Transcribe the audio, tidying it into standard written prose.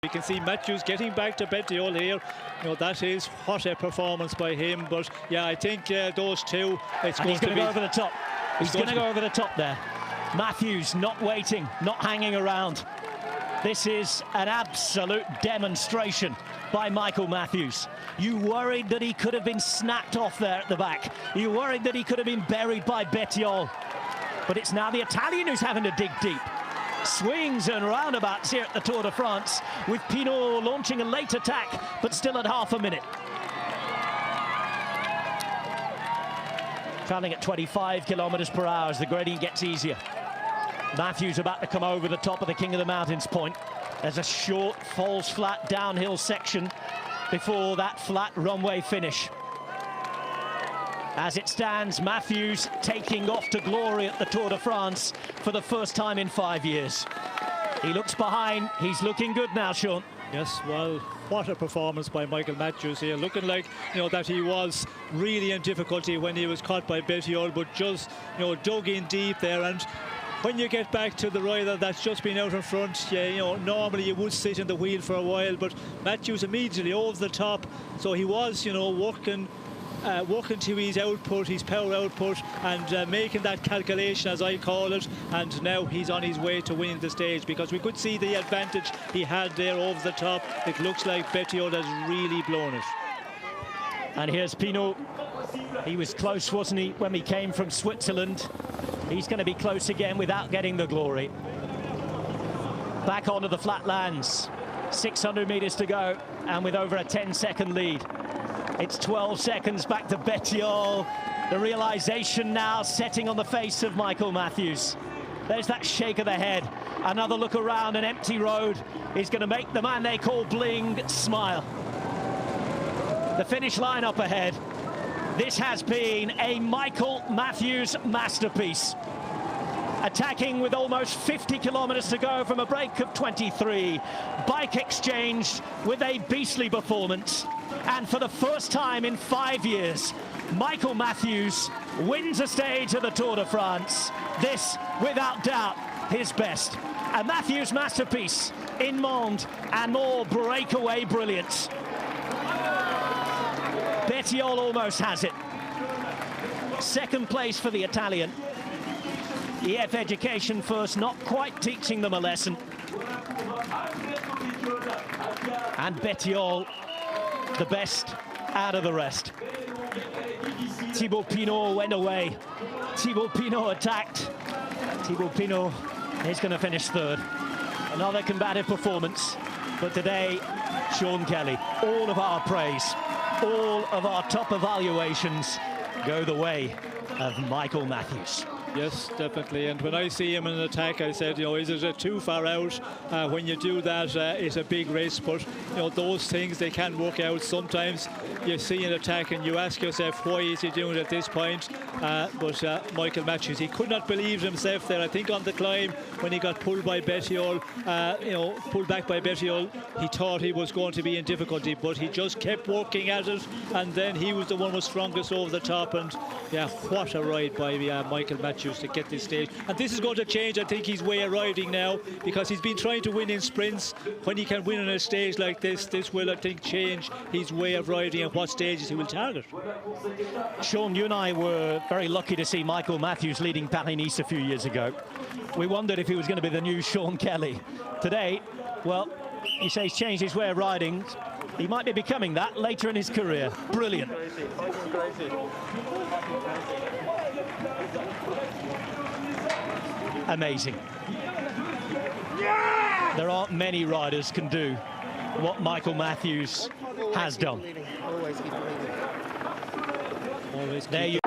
You can see Matthews getting back to Bettiol here. You know, that is what a performance by him. But yeah, I think those two, it's going to go over the top. He's going to go over the top there. Matthews not waiting, not hanging around. This is an absolute demonstration by Michael Matthews. You worried that he could have been snapped off there at the back. You worried that he could have been buried by Bettiol. But it's now the Italian who's having to dig deep. Swings and roundabouts here at the Tour de France, with Pinot launching a late attack, but still at half a minute. Traveling at 25 kilometers per hour as the gradient gets easier. Matthews about to come over the top of the King of the Mountains point. There's a short, falls flat downhill section before that flat runway finish. As it stands, Matthews taking off to glory at the Tour de France for the first time in 5 years. He looks behind. He's looking good now, Sean. Yes, well, what a performance by Michael Matthews here. Looking like, you know, that he was really in difficulty when he was caught by Bettiol, but just, you know, dug in deep there. And when you get back to the rider that's just been out in front, yeah, you know, normally you would sit in the wheel for a while, but Matthews immediately over the top. So he was, you know, working to his output, his power output, and making that calculation, as I call it. And now he's on his way to winning the stage, because we could see the advantage he had there over the top. It looks like Bettiol has really blown it. And here's Pinot. He was close, wasn't he, when he came from Switzerland? He's going to be close again without getting the glory. Back onto the flatlands. 600 meters to go, and with over a 10-second lead. It's 12 seconds back to Bettiol. The realization now setting on the face of Michael Matthews. There's that shake of the head. Another look around an empty road is going to make the man they call Bling smile. The finish line up ahead. This has been a Michael Matthews masterpiece. Attacking with almost 50 kilometers to go from a break of 23. Bike exchanged with a beastly performance. And for the first time in 5 years, Michael Matthews wins a stage of the Tour de France. This, without doubt, his best. A Matthews masterpiece in Monde and more breakaway brilliance. Bettiol almost has it. Second place for the Italian. EF Education first, not quite teaching them a lesson. And Bettiol, the best out of the rest. Thibaut Pinot went away. Thibaut Pinot attacked. Thibaut Pinot is going to finish third. Another combative performance. But today, Sean Kelly, all of our praise, all of our top evaluations go the way of Michael Matthews. Yes, definitely. And when I see him in an attack, I said, you know, is it too far out? When you do that, it's a big risk. But, you know, those things, they can work out. Sometimes you see an attack and you ask yourself, why is he doing it at this point? But Michael Matthews, he could not believe himself there. I think on the climb, when he got pulled by Bettiol, you know, pulled back by Bettiol, he thought he was going to be in difficulty, but he just kept working at it. And then he was the one who was strongest over the top. And yeah, what a ride by Michael Matthews to get this stage. And this is going to change, I think, his way of riding now, because he's been trying to win in sprints. When he can win on a stage like this, this will, I think, change his way of riding and what stages he will target. Sean, you and I were very lucky to see Michael Matthews leading Paris-Nice a few years ago. We wondered if he was going to be the new Sean Kelly. Today, well, you say he's changed his way of riding. He might be becoming that later in his career. Brilliant. Amazing. There aren't many riders can do what Michael Matthews has done. Always there you